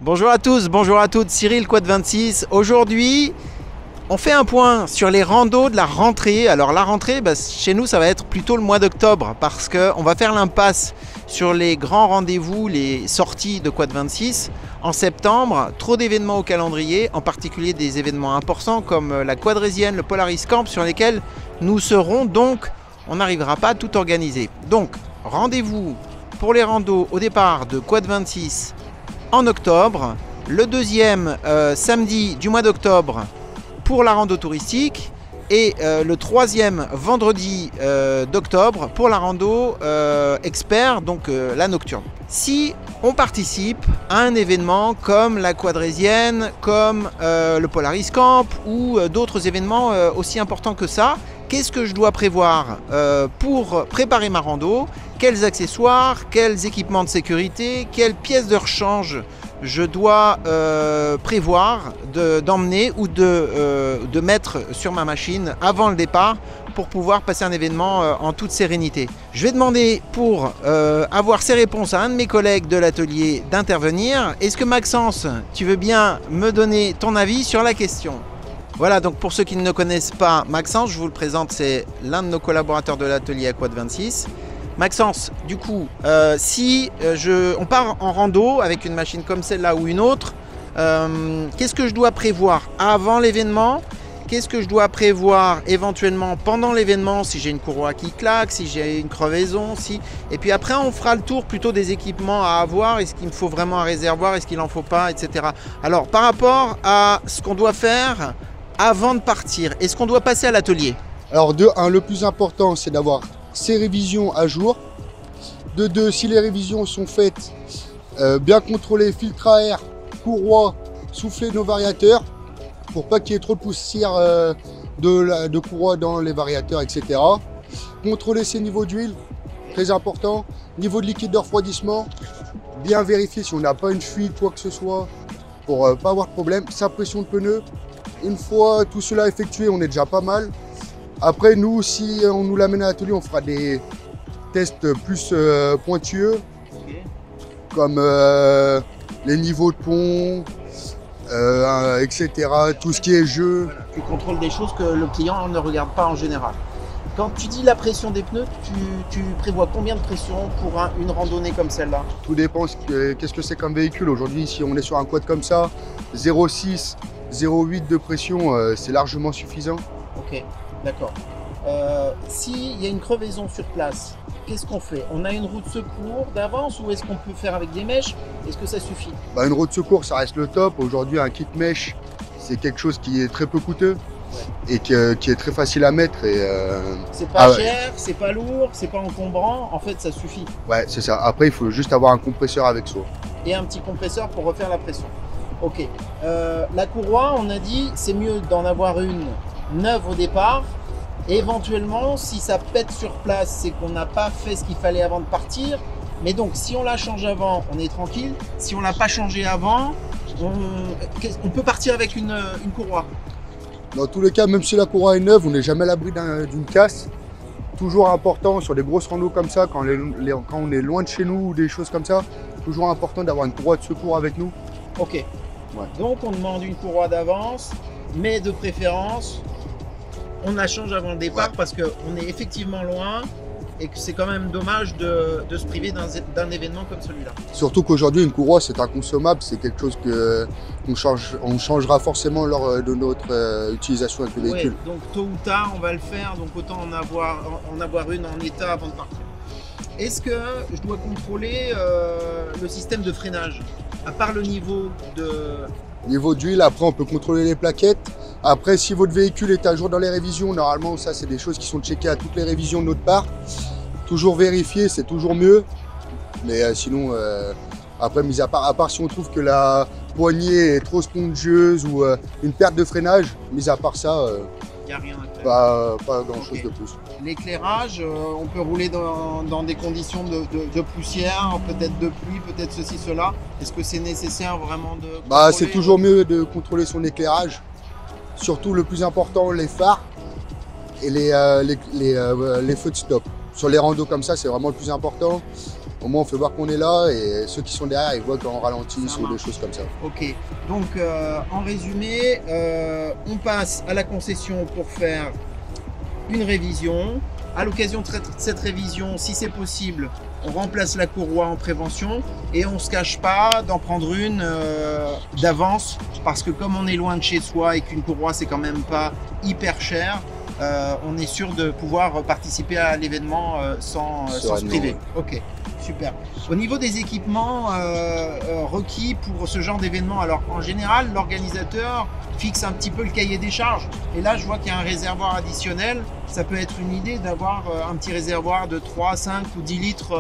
Bonjour à tous, bonjour à toutes, Cyril Quad 26. Aujourd'hui, on fait un point sur les randos de la rentrée. Alors la rentrée, chez nous, ça va être plutôt le mois d'octobre parce qu'on va faire l'impasse sur les grands rendez-vous, les sorties de Quad 26. En septembre, trop d'événements au calendrier, en particulier des événements importants comme la Quadrésienne, le Polaris Camp, sur lesquels nous serons donc, on n'arrivera pas à tout organiser. Donc, rendez-vous pour les randos au départ de Quad 26 en octobre, le deuxième samedi du mois d'octobre pour la rando touristique et le troisième vendredi d'octobre pour la rando expert, donc la nocturne. Si on participe à un événement comme la Quadrésienne, comme le Polaris Camp ou d'autres événements aussi importants que ça, qu'est-ce que je dois prévoir pour préparer ma rando? Quels accessoires, quels équipements de sécurité, quelles pièces de rechange je dois prévoir d'emmener ou de mettre sur ma machine avant le départ pour pouvoir passer un événement en toute sérénité. Je vais demander pour avoir ces réponses à un de mes collègues de l'atelier d'intervenir. Est-ce que Maxence, tu veux bien me donner ton avis sur la question? Voilà, donc pour ceux qui ne connaissent pas Maxence, je vous le présente, c'est l'un de nos collaborateurs de l'atelier à Quad 26. Maxence, du coup, si on part en rando avec une machine comme celle-là ou une autre, qu'est-ce que je dois prévoir avant l'événement? Qu'est-ce que je dois prévoir éventuellement pendant l'événement si j'ai une courroie qui claque, si j'ai une crevaison, Et puis après, on fera le tour plutôt des équipements à avoir. Est-ce qu'il me faut vraiment un réservoir? Est-ce qu'il n'en faut pas, etc. Alors, par rapport à ce qu'on doit faire avant de partir, est-ce qu'on doit passer à l'atelier? Alors, de 1, le plus important, c'est d'avoir ces révisions à jour. De 2, si les révisions sont faites, bien contrôler filtre à air, courroie, souffler nos variateurs pour pas qu'il y ait trop de poussière de courroie dans les variateurs, etc. Contrôler ses niveaux d'huile, très important. Niveau de liquide de refroidissement, bien vérifier si on n'a pas une fuite, quoi que ce soit, pour pas avoir de problème. Sa pression de pneu, une fois tout cela effectué, on est déjà pas mal. Après, nous, si on nous l'amène à l'atelier, on fera des tests plus pointueux, comme les niveaux de pont, etc. Tout ce qui est jeu. Voilà, tu contrôles des choses que le client ne regarde pas en général. Quand tu dis la pression des pneus, tu prévois combien de pression pour une randonnée comme celle-là? Tout dépend qu'est-ce que c'est comme véhicule. Aujourd'hui, si on est sur un quad comme ça, 0,6, 0,8 de pression, c'est largement suffisant. Ok, d'accord. S'il y a une crevaison sur place, qu'est-ce qu'on fait? On a une roue de secours d'avance ou est-ce qu'on peut faire avec des mèches? Est-ce que ça suffit? Une roue de secours, ça reste le top. Aujourd'hui, un kit mèche, c'est quelque chose qui est très peu coûteux et qui est très facile à mettre. C'est pas cher, c'est pas lourd, c'est pas encombrant. En fait, ça suffit. Ouais, c'est ça. Après, il faut juste avoir un compresseur avec soi. Et un petit compresseur pour refaire la pression. Ok. La courroie, on a dit, c'est mieux d'en avoir une neuve au départ. Éventuellement, si ça pète sur place, c'est qu'on n'a pas fait ce qu'il fallait avant de partir. Mais donc, si on la change avant, on est tranquille. Si on l'a pas changé avant, on peut partir avec une courroie. Dans tous les cas, même si la courroie est neuve, on n'est jamais à l'abri d'une casse. Toujours important sur des grosses randos comme ça, quand on est loin de chez nous ou des choses comme ça, toujours important d'avoir une courroie de secours avec nous. Ok. Ouais. Donc, on demande une courroie d'avance, mais de préférence, on la change avant le départ parce qu'on est effectivement loin et que c'est quand même dommage de se priver d'un événement comme celui-là. Surtout qu'aujourd'hui, une courroie, c'est inconsommable, c'est quelque chose qu'on changera forcément lors de notre utilisation avec le véhicule. Donc tôt ou tard, on va le faire, donc autant en avoir une en état avant de partir. Est-ce que je dois contrôler le système de freinage, à part le niveau de... Niveau d'huile, après on peut contrôler les plaquettes. Après, si votre véhicule est à jour dans les révisions, normalement ça c'est des choses qui sont checkées à toutes les révisions de notre part. Toujours vérifier, c'est toujours mieux. Mais sinon, après, mis à part si on trouve que la poignée est trop spongieuse ou une perte de freinage, mis à part ça, il n'y a rien à faire. Pas grand chose de plus. L'éclairage, on peut rouler dans des conditions de poussière, peut-être de pluie, peut-être ceci, cela. Est-ce que c'est nécessaire vraiment de contrôler? C'est toujours mieux de contrôler son éclairage. Surtout le plus important, les phares et les feux de stop. Sur les randos comme ça, c'est vraiment le plus important. Au moins, on fait voir qu'on est là et ceux qui sont derrière, ils voient qu'on ralentit ou des choses comme ça. Ok, donc en résumé, on passe à la concession pour faire une révision. À l'occasion de cette révision, si c'est possible, on remplace la courroie en prévention et on ne se cache pas d'en prendre une d'avance parce que comme on est loin de chez soi et qu'une courroie c'est quand même pas hyper cher, on est sûr de pouvoir participer à l'événement sans se priver. Ok, super. Au niveau des équipements requis pour ce genre d'événement, alors en général l'organisateur fixe un petit peu le cahier des charges et là je vois qu'il y a un réservoir additionnel. Ça peut être une idée d'avoir un petit réservoir de 3, 5 ou 10 litres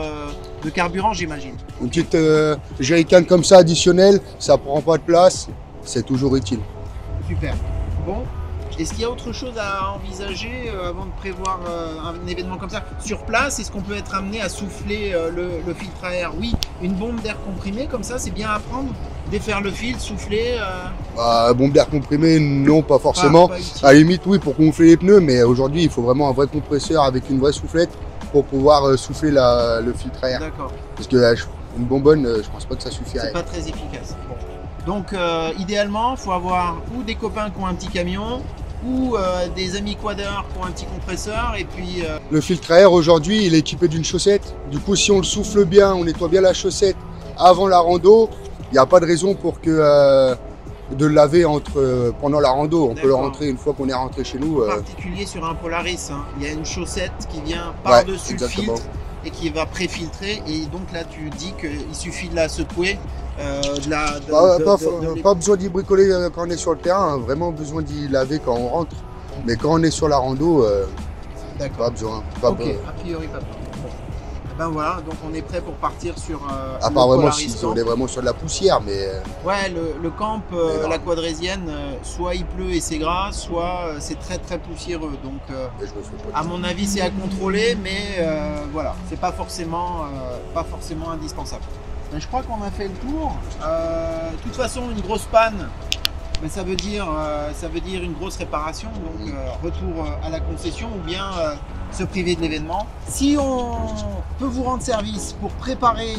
de carburant, j'imagine. Une petite jerrycan comme ça additionnelle, ça prend pas de place, c'est toujours utile. Super. Bon, est-ce qu'il y a autre chose à envisager avant de prévoir un événement comme ça? Sur place, est-ce qu'on peut être amené à souffler le filtre à air? Oui, une bombe d'air comprimé comme ça, c'est bien à prendre. Défaire le filtre, souffler bombe d'air comprimé, non, pas forcément. Pas à la limite, oui, pour gonfler les pneus, mais aujourd'hui, il faut vraiment un vrai compresseur avec une vraie soufflette pour pouvoir souffler le filtre à air. D'accord. Parce que une bonbonne, je pense pas que ça suffirait. C'est pas très efficace. Bon. Donc, idéalement, il faut avoir ou des copains qui ont un petit camion, ou des amis quadeurs qui ont un petit compresseur, et puis... Le filtre à air, aujourd'hui, il est équipé d'une chaussette. Du coup, si on le souffle bien, on nettoie bien la chaussette avant la rando, il n'y a pas de raison pour que de le laver pendant la rando. On peut le rentrer une fois qu'on est rentré chez nous. En particulier sur un Polaris, hein. Il y a une chaussette qui vient par-dessus le filtre et qui va pré-filtrer. Et donc là, tu dis qu'il suffit de la secouer. Pas besoin d'y bricoler quand on est sur le terrain, hein. Vraiment besoin d'y laver quand on rentre. Mais quand on est sur la rando, pas besoin. A priori, pas besoin. Ben voilà, donc on est prêt pour partir sur à part vraiment si on est vraiment sur de la poussière, mais... Ouais, le camp, la quadrésienne, soit il pleut et c'est gras, soit c'est très très poussiéreux. Donc à mon avis c'est à contrôler, mais voilà, c'est pas forcément indispensable. Ben, je crois qu'on a fait le tour. De toute façon, une grosse panne, ben, ça veut dire une grosse réparation, donc retour à la concession ou bien se priver de l'événement. Si on peut vous rendre service pour préparer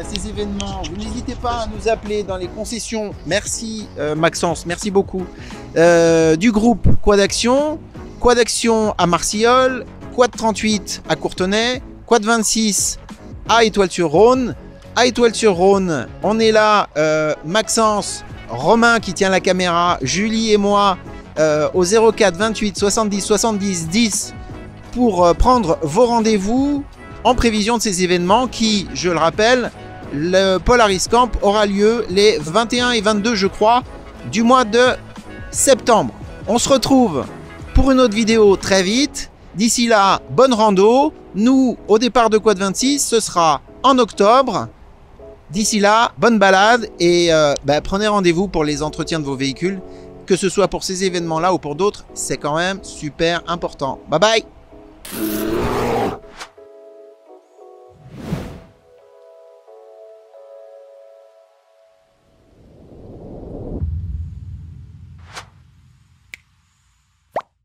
ces événements, vous n'hésitez pas à nous appeler dans les concessions. Merci Maxence, merci beaucoup. Du groupe Quad Action à Marcilleul, Quad 38 à Courtenay, Quad 26 à Étoile-sur-Rhône. À Étoile-sur-Rhône, on est là, Maxence, Romain qui tient la caméra, Julie et moi au 04 28 70 70 10 pour prendre vos rendez-vous en prévision de ces événements qui, je le rappelle, le Polaris Camp aura lieu les 21 et 22, je crois, du mois de septembre. On se retrouve pour une autre vidéo très vite. D'ici là, bonne rando. Nous, au départ de Quad 26, ce sera en octobre. D'ici là, bonne balade et prenez rendez-vous pour les entretiens de vos véhicules. Que ce soit pour ces événements-là ou pour d'autres, c'est quand même super important. Bye bye!